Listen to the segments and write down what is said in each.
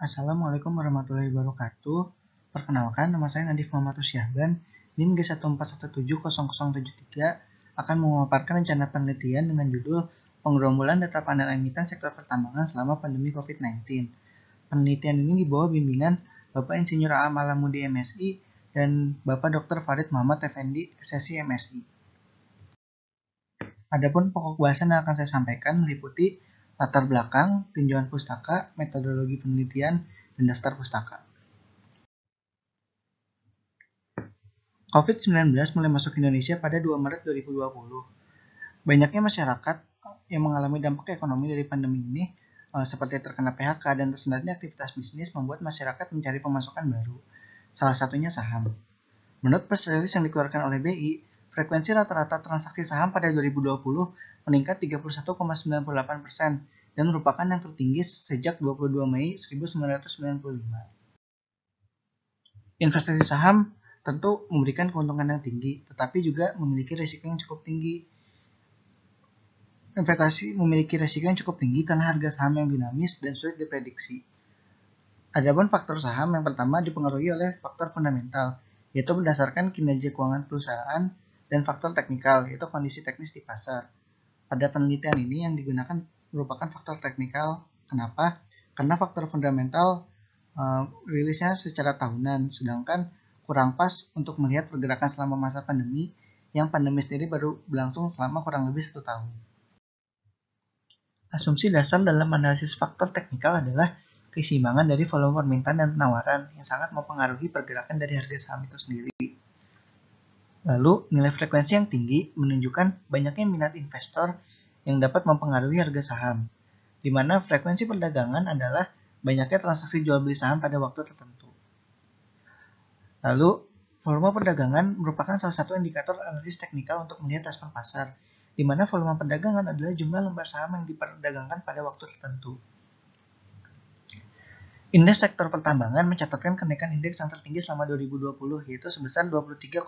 Assalamualaikum warahmatullahi wabarakatuh. Perkenalkan, nama saya Nadif Muhammad Syahban. NIM G1417073 akan memaparkan rencana penelitian dengan judul Penggerombolan Data Panel Emiten Sektor Pertambangan selama Pandemi COVID-19. Penelitian ini di bawah bimbingan Bapak Insinyur A. Malamudi MSI dan Bapak Dr. Farid Muhammad Effendi SSI MSI. Adapun pokok bahasan yang akan saya sampaikan meliputi latar belakang, tinjauan pustaka, metodologi penelitian, dan daftar pustaka. COVID-19 mulai masuk Indonesia pada 2 Maret 2020. Banyaknya masyarakat yang mengalami dampak ekonomi dari pandemi ini, seperti terkena PHK dan tersendatnya aktivitas bisnis, membuat masyarakat mencari pemasukan baru. Salah satunya saham. Menurut press release yang dikeluarkan oleh BI, frekuensi rata-rata transaksi saham pada 2020 meningkat 31,98% dan merupakan yang tertinggi sejak 22 Mei 1995. Investasi saham tentu memberikan keuntungan yang tinggi, tetapi juga memiliki risiko yang cukup tinggi. Investasi memiliki risiko yang cukup tinggi karena harga saham yang dinamis dan sulit diprediksi. Adapun faktor saham yang pertama dipengaruhi oleh faktor fundamental, yaitu berdasarkan kinerja keuangan perusahaan dan faktor teknikal, yaitu kondisi teknis di pasar. Pada penelitian ini yang digunakan merupakan faktor teknikal. Kenapa? Karena faktor fundamental rilisnya secara tahunan, sedangkan kurang pas untuk melihat pergerakan selama masa pandemi, yang pandemi sendiri baru berlangsung selama kurang lebih 1 tahun. Asumsi dasar dalam analisis faktor teknikal adalah keseimbangan dari volume permintaan dan penawaran yang sangat mempengaruhi pergerakan dari harga saham itu sendiri. Lalu, nilai frekuensi yang tinggi menunjukkan banyaknya minat investor yang dapat mempengaruhi harga saham, di mana frekuensi perdagangan adalah banyaknya transaksi jual beli saham pada waktu tertentu. Lalu, volume perdagangan merupakan salah satu indikator analisis teknikal untuk melihat respon pasar, di mana volume perdagangan adalah jumlah lembar saham yang diperdagangkan pada waktu tertentu. Indeks sektor pertambangan mencatatkan kenaikan indeks yang tertinggi selama 2020, yaitu sebesar 23,69%.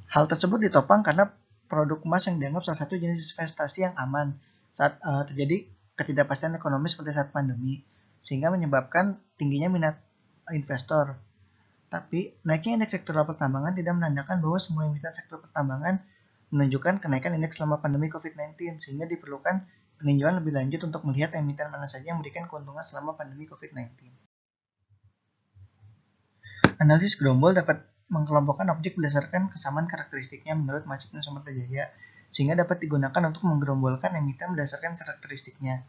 Hal tersebut ditopang karena produk emas yang dianggap salah satu jenis investasi yang aman saat terjadi ketidakpastian ekonomi seperti saat pandemi, sehingga menyebabkan tingginya minat investor. Tapi, naiknya indeks sektor pertambangan tidak menandakan bahwa semua emiten sektor pertambangan menunjukkan kenaikan indeks selama pandemi COVID-19, sehingga diperlukan peninjauan lebih lanjut untuk melihat emiten mana saja yang memberikan keuntungan selama pandemi COVID-19. Analisis gerombol dapat mengkelompokkan objek berdasarkan kesamaan karakteristiknya menurut Macik dan Somertajaya, sehingga dapat digunakan untuk menggerombolkan emiten berdasarkan karakteristiknya.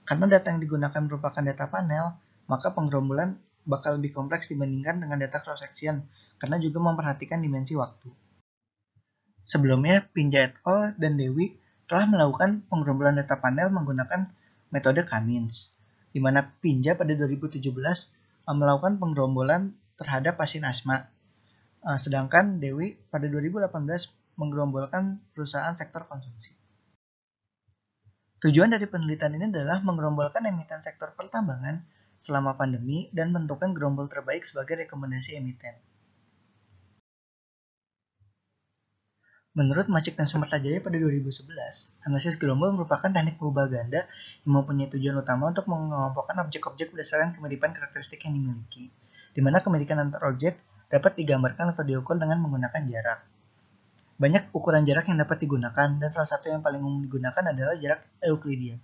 Karena data yang digunakan merupakan data panel, maka penggerombolan bakal lebih kompleks dibandingkan dengan data cross-section, karena juga memperhatikan dimensi waktu. Sebelumnya, Pinja et al. Dan Dewi telah melakukan penggerombolan data panel menggunakan metode Cummins, di mana Pinja pada 2017 melakukan penggerombolan terhadap pasien asma, sedangkan Dewi pada 2018 menggerombolkan perusahaan sektor konsumsi. Tujuan dari penelitian ini adalah menggerombolkan emiten sektor pertambangan selama pandemi dan menentukan gerombol terbaik sebagai rekomendasi emiten. Menurut Macik dan Somertajaya pada 2011, analisis gerombol merupakan teknik pengubah ganda yang mempunyai tujuan utama untuk mengelompokkan objek-objek berdasarkan kemiripan karakteristik yang dimiliki, di mana kemiripan antar objek dapat digambarkan atau diukur dengan menggunakan jarak. Banyak ukuran jarak yang dapat digunakan, dan salah satu yang paling umum digunakan adalah jarak Euklidian,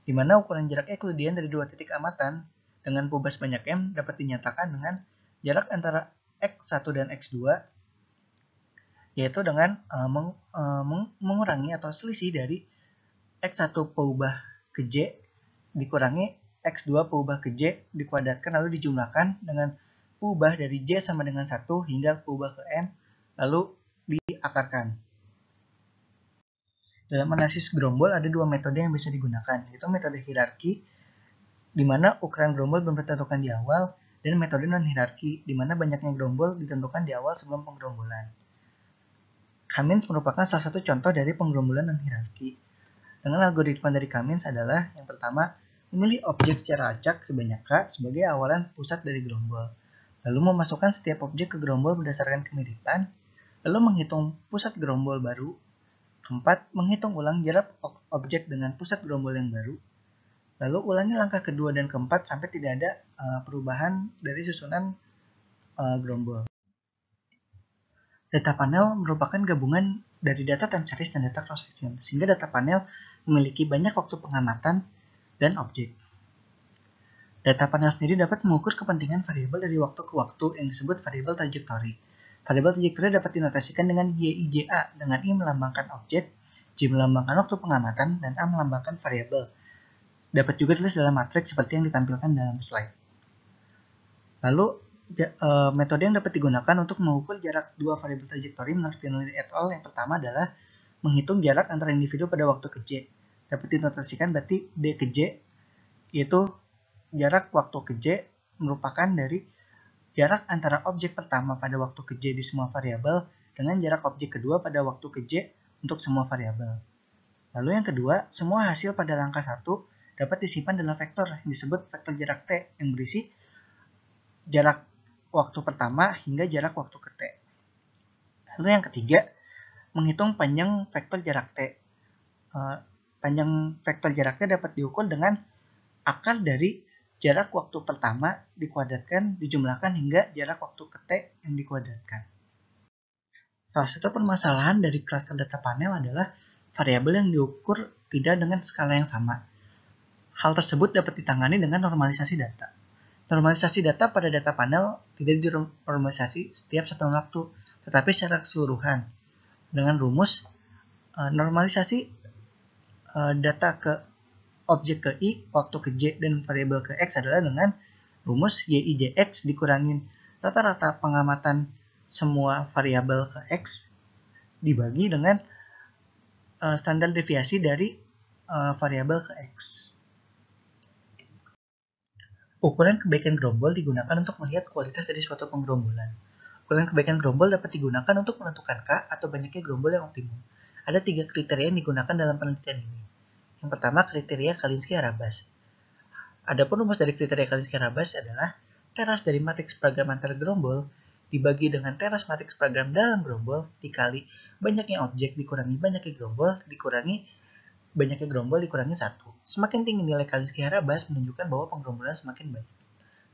di mana ukuran jarak Euklidian dari dua titik amatan dengan pubas banyak M dapat dinyatakan dengan jarak antara X1 dan X2, yaitu dengan mengurangi atau selisih dari X1 peubah ke J dikurangi X2 peubah ke J dikuadratkan lalu dijumlahkan dengan peubah dari J sama dengan 1 hingga peubah ke M lalu diakarkan. Dalam analisis gerombol ada dua metode yang bisa digunakan, yaitu metode hierarki, di mana ukuran gerombol belum ditentukan di awal, dan metode non-hierarki, di mana banyaknya gerombol ditentukan di awal sebelum penggerombolan. Cummins merupakan salah satu contoh dari penggerombolan non-hierarki. Dengan algoritma dari Cummins adalah yang pertama, memilih objek secara acak sebanyak K sebagai awalan pusat dari gerombol, lalu memasukkan setiap objek ke gerombol berdasarkan kemiripan, lalu menghitung pusat gerombol baru. Keempat, menghitung ulang jarak objek dengan pusat gerombol yang baru. Lalu ulangi langkah kedua dan keempat sampai tidak ada perubahan dari susunan gerombol. Data panel merupakan gabungan dari data time series dan data cross section, sehingga data panel memiliki banyak waktu pengamatan dan objek. Data panel sendiri dapat mengukur kepentingan variabel dari waktu ke waktu yang disebut variabel trajektori. Variabel trajektori dapat dinotasikan dengan YIJA, dengan I melambangkan objek, J melambangkan waktu pengamatan, dan A melambangkan variabel. Dapat juga ditulis dalam matriks seperti yang ditampilkan dalam slide. Lalu, metode yang dapat digunakan untuk mengukur jarak dua variabel trajektori menurut Finley et al. Yang pertama adalah menghitung jarak antara individu pada waktu ke J. Dapat dinotasikan berarti D ke J, yaitu jarak waktu ke J merupakan dari jarak antara objek pertama pada waktu ke J di semua variabel dengan jarak objek kedua pada waktu ke J untuk semua variabel. Lalu yang kedua, semua hasil pada langkah 1 dapat disimpan dalam vektor yang disebut vektor jarak T yang berisi jarak waktu pertama hingga jarak waktu ke T. Lalu yang ketiga, menghitung panjang vektor jarak T. Panjang vektor jarak T dapat diukur dengan akar dari jarak waktu pertama dikuadratkan, dijumlahkan hingga jarak waktu ke T yang dikuadratkan. Salah satu permasalahan dari klaster data panel adalah variabel yang diukur tidak dengan skala yang sama. Hal tersebut dapat ditangani dengan normalisasi data. Normalisasi data pada data panel tidak dinormalisasi setiap satu waktu, tetapi secara keseluruhan. Dengan rumus normalisasi data ke objek ke I, waktu ke J, dan variabel ke X adalah dengan rumus YIJX dikurangin rata-rata pengamatan semua variabel ke X dibagi dengan standar deviasi dari variabel ke X. Ukuran kebaikan gerombol digunakan untuk melihat kualitas dari suatu penggerombolan. Ukuran kebaikan gerombol dapat digunakan untuk menentukan K atau banyaknya gerombol yang optimum. Ada 3 kriteria yang digunakan dalam penelitian ini. Yang pertama, kriteria Kalinski-Harabas. Adapun rumus dari kriteria Kalinski-Harabas adalah teras dari matriks program antar gerombol dibagi dengan teras matriks program dalam gerombol dikali banyaknya objek dikurangi banyaknya gerombol dikurangi banyaknya gerombol dikurangi 1. Semakin tinggi nilai Kalinski-Harabas menunjukkan bahwa penggerombolan semakin baik.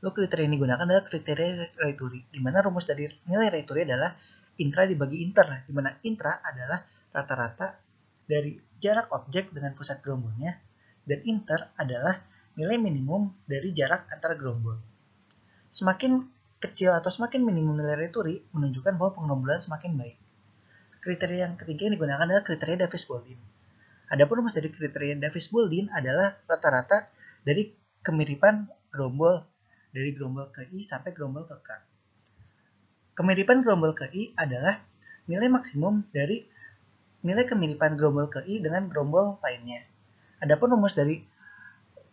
Lalu kriteria yang digunakan adalah kriteria Raituri, di mana rumus dari nilai Raituri adalah intra dibagi inter, di mana intra adalah rata-rata dari jarak objek dengan pusat gerombolnya, dan inter adalah nilai minimum dari jarak antara gerombol. Semakin kecil atau semakin minimum nilai Raituri menunjukkan bahwa penggerombolan semakin baik. Kriteria yang ketiga yang digunakan adalah kriteria Davis-Baldwin. Adapun rumus dari kriteria Davis-Baldwin adalah rata-rata dari kemiripan gerombol dari gerombol ke I sampai gerombol ke K. Kemiripan gerombol ke I adalah nilai maksimum dari nilai kemiripan gerombol ke I dengan gerombol lainnya. Adapun rumus dari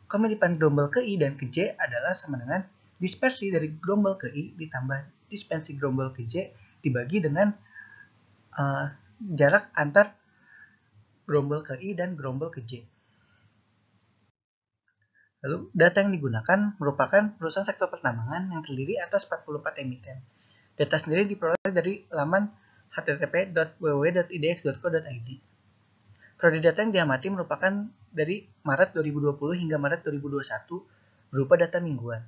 kemiripan gerombol ke I dan ke J adalah sama dengan dispersi dari gerombol ke I ditambah dispersi gerombol ke J dibagi dengan jarak antar gerombol ke I dan gerombol ke J. Lalu, data yang digunakan merupakan perusahaan sektor pertambangan yang terdiri atas 44 emiten. Data sendiri diperoleh dari laman http://www.idx.co.id. Periode data yang diamati merupakan dari Maret 2020 hingga Maret 2021 berupa data mingguan.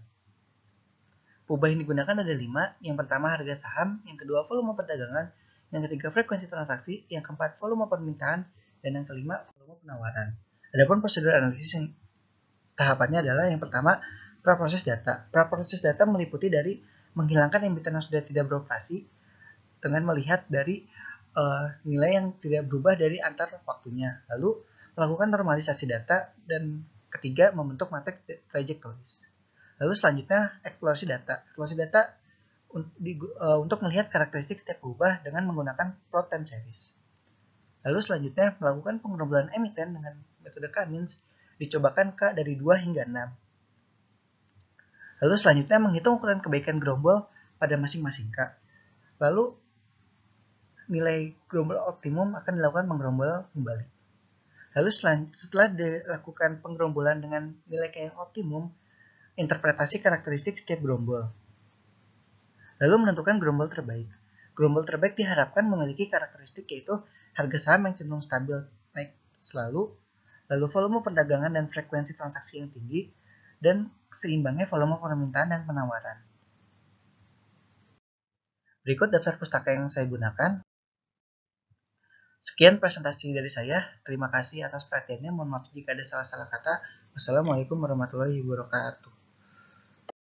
Perubahan yang digunakan ada 5, yang pertama harga saham, yang kedua volume perdagangan, yang ketiga frekuensi transaksi, yang keempat volume permintaan, dan yang kelima volume penawaran. Adapun prosedur analisis yang tahapannya adalah yang pertama praproses data. Praproses data meliputi dari menghilangkan emiten yang sudah tidak beroperasi dengan melihat dari nilai yang tidak berubah dari antar waktunya. Lalu melakukan normalisasi data dan ketiga membentuk matriks trajektoris. Lalu selanjutnya eksplorasi data. Eksplorasi data untuk melihat karakteristik setiap berubah dengan menggunakan plot time series. Lalu selanjutnya melakukan penggerombolan emiten dengan metode Cummins dicobakan K dari 2 hingga 6. Lalu selanjutnya menghitung ukuran kebaikan gerombol pada masing-masing K. Lalu nilai gerombol optimum akan dilakukan penggerombolan kembali. Lalu setelah dilakukan penggerombolan dengan nilai K yang optimum, interpretasi karakteristik setiap gerombol. Lalu menentukan gerombol terbaik. Gerombol terbaik diharapkan memiliki karakteristik yaitu harga saham yang cenderung stabil naik selalu, lalu volume perdagangan dan frekuensi transaksi yang tinggi, dan seimbangnya volume permintaan dan penawaran. Berikut daftar pustaka yang saya gunakan. Sekian presentasi dari saya. Terima kasih atas perhatiannya. Mohon maaf jika ada salah-salah kata. Wassalamualaikum warahmatullahi wabarakatuh.